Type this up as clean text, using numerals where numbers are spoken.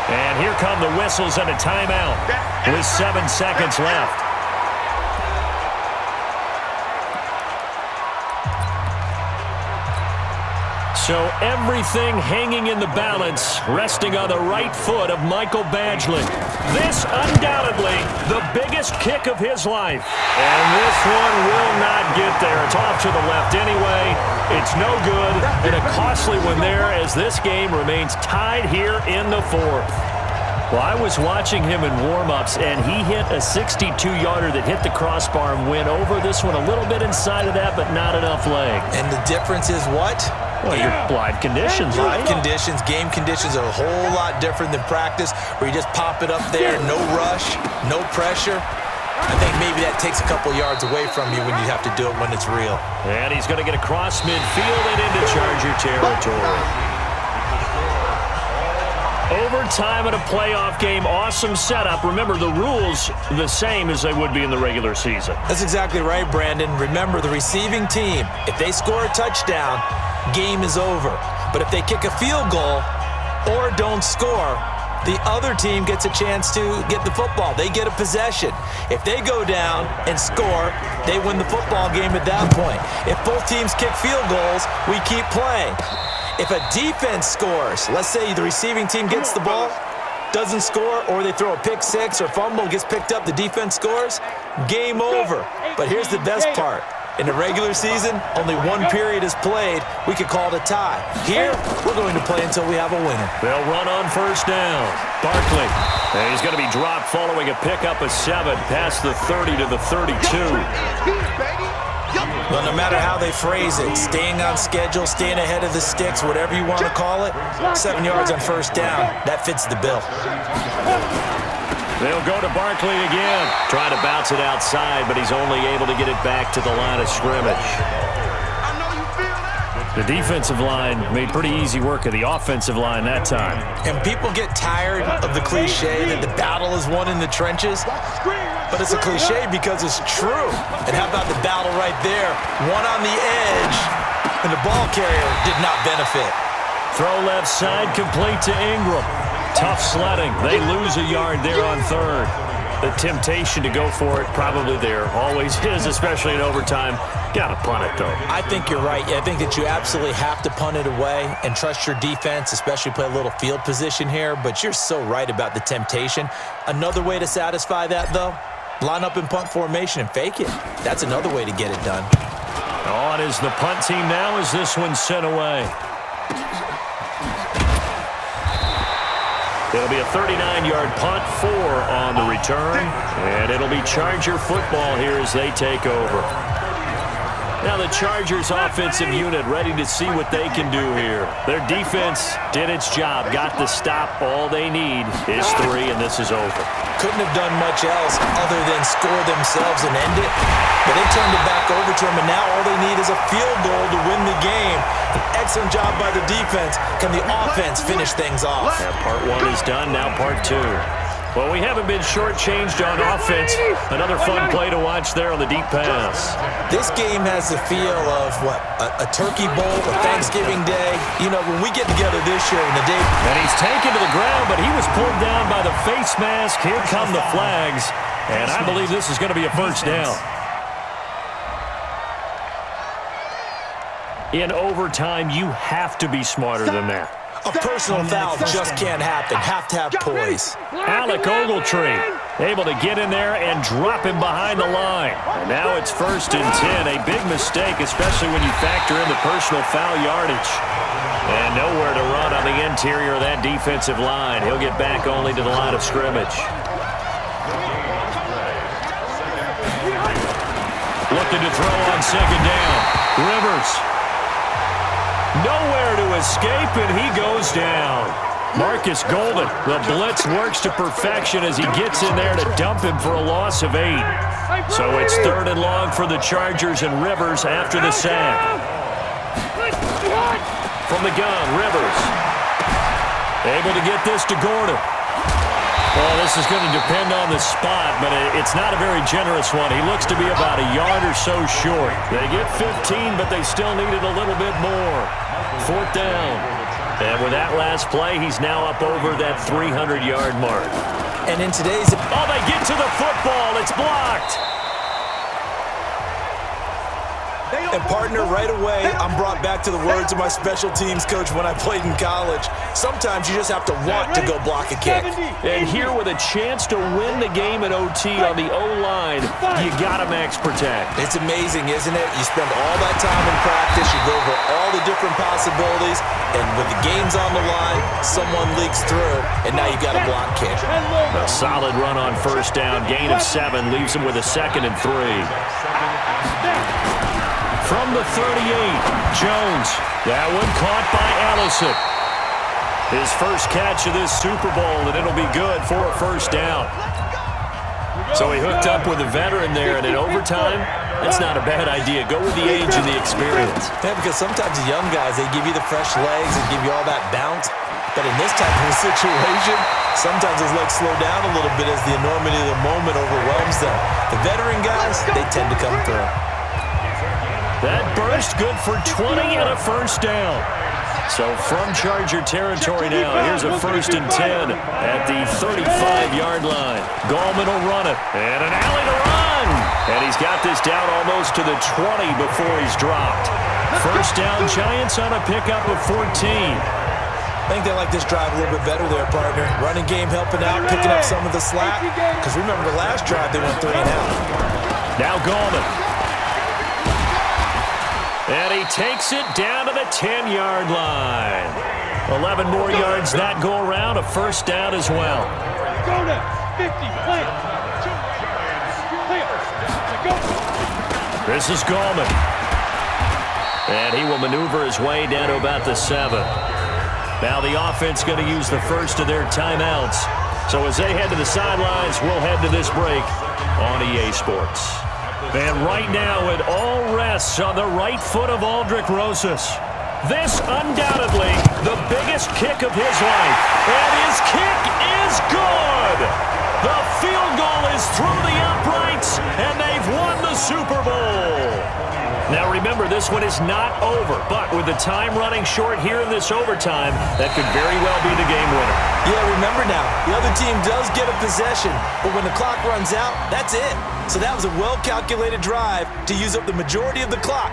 And here come the whistles and a timeout with 7 seconds left. So everything hanging in the balance, resting on the right foot of Michael Badgley. This undoubtedly the biggest kick of his life. And this one will not get there. It's off to the left anyway. It's no good, and a costly one there as this game remains tied here in the fourth. Well, I was watching him in warm-ups, and he hit a 62-yarder that hit the crossbar and went over this one a little bit inside of that, but not enough leg. And the difference is what? Well, your live conditions, right? Live conditions, game conditions are a whole lot different than practice, where you just pop it up there, no rush, no pressure. I think maybe that takes a couple yards away from you when you have to do it when it's real. And he's going to get across midfield and into Charger territory. Overtime in a playoff game, awesome setup. Remember, the rules the same as they would be in the regular season. That's exactly right, Brandon. Remember, the receiving team, if they score a touchdown, game is over. But if they kick a field goal or don't score, the other team gets a chance to get the football. They get a possession. If they go down and score, they win the football game at that point. If both teams kick field goals, we keep playing. If a defense scores, let's say the receiving team gets the ball, doesn't score, or they throw a pick six or fumble, gets picked up, the defense scores, game over. But here's the best part. In the regular season, only one period is played. We could call it a tie. Here, we're going to play until we have a winner. They'll run on first down. Barkley. And he's going to be dropped following a pickup of 7 past the 30 to the 32. Well, no matter how they phrase it, staying on schedule, staying ahead of the sticks, whatever you want to call it, 7 yards on first down, that fits the bill. They'll go to Barkley again. Trying to bounce it outside, but he's only able to get it back to the line of scrimmage. The defensive line made pretty easy work of the offensive line that time. And people get tired of the cliche that the battle is won in the trenches. But it's a cliche because it's true. And how about the battle right there? One on the edge, and the ball carrier did not benefit. Throw left side, complete to Ingram. Tough sledding. They lose a yard there on third. The temptation to go for it probably there. Always is, especially in overtime. Gotta punt it, though. I think you're right. I think that you absolutely have to punt it away and trust your defense, especially play a little field position here. But you're so right about the temptation. Another way to satisfy that, though, line up in punt formation and fake it. That's another way to get it done. On is the punt team now as this one's sent away. It'll be a 39-yard punt, 4 on the return, and it'll be Charger football here as they take over. Now the Chargers offensive unit ready to see what they can do here. Their defense did its job, got the stop. All they need is 3, and this is over. Couldn't have done much else other than score themselves and end it. But they turned it back over to them, and now all they need is a field goal to win the game. An excellent job by the defense. Can the offense finish things off? Yeah, part 1 is done, now part 2. Well, we haven't been shortchanged on offense. Another fun play to watch there on the deep pass. This game has the feel of, what, a turkey bowl, a Thanksgiving day. You know, when we get together this year in the day. And he's taken to the ground, but he was pulled down by the face mask. Here come the flags. And I believe this is going to be a first down. In overtime, you have to be smarter than that. A personal foul just can't happen. Have to have poise. Alec Ogletree able to get in there and drop him behind the line. And now it's 1st and 10. A big mistake, especially when you factor in the personal foul yardage. And nowhere to run on the interior of that defensive line. He'll get back only to the line of scrimmage. Looking to throw on 2nd down. Rivers. Nowhere to escape, and he goes down. Marcus Golden, the blitz works to perfection as he gets in there to dump him for a loss of 8. So it's 3rd and long for the Chargers and Rivers after the sack. From the gun, Rivers. Able to get this to Gordon. Well, this is going to depend on the spot, but it's not a very generous one. He looks to be about a yard or so short. They get 15, but they still need it a little bit more. 4th down. And with that last play, he's now up over that 300-yard mark. And in today's... Oh, they get to the football. It's blocked. And partner, right away, I'm brought back to the words of my special teams coach when I played in college. Sometimes you just have to want to go block a kick. And here with a chance to win the game at OT on the O-line, you got to max protect. It's amazing, isn't it? You spend all that time in practice, you go over all the different possibilities, and with the game's on the line, someone leaks through, and now you got a block kick. A solid run on first down, gain of 7, leaves him with a 2nd and 3. From the 38, Jones. That one caught by Allison. His first catch of this Super Bowl, and it'll be good for a first down. So he hooked up with a veteran there, and in overtime, it's not a bad idea. Go with the age and the experience. Yeah, because sometimes the young guys, they give you the fresh legs and give you all that bounce. But in this type of a situation, sometimes his legs slow down a little bit as the enormity of the moment overwhelms them. The veteran guys, they tend to come through. That burst good for 20 and a first down. So from Charger territory now, here's a 1st and 10 at the 35-yard line. Gallman will run it, and an alley to run. And he's got this down almost to the 20 before he's dropped. First down, Giants on a pickup of 14. I think they like this drive a little bit better there, partner. Running game helping out, picking up some of the slack. Because remember the last drive, they went 3 and out. Now Gallman. And he takes it down to the 10-yard line. 11 more yards that go around, a first down as well. Go to 50, plant. This is Gallman. And he will maneuver his way down to about the 7. Now the offense going to use the first of their timeouts. So as they head to the sidelines, we'll head to this break on EA Sports. And right now it all rests on the right foot of Aldrick Rosas. This undoubtedly the biggest kick of his life. And his kick is good. The field goal is through the uprights, and they've won the Super Bowl. Now remember, this one is not over, but with the time running short here in this overtime, that could very well be the game winner. Yeah, remember now, the other team does get a possession, but when the clock runs out, that's it. So that was a well-calculated drive to use up the majority of the clock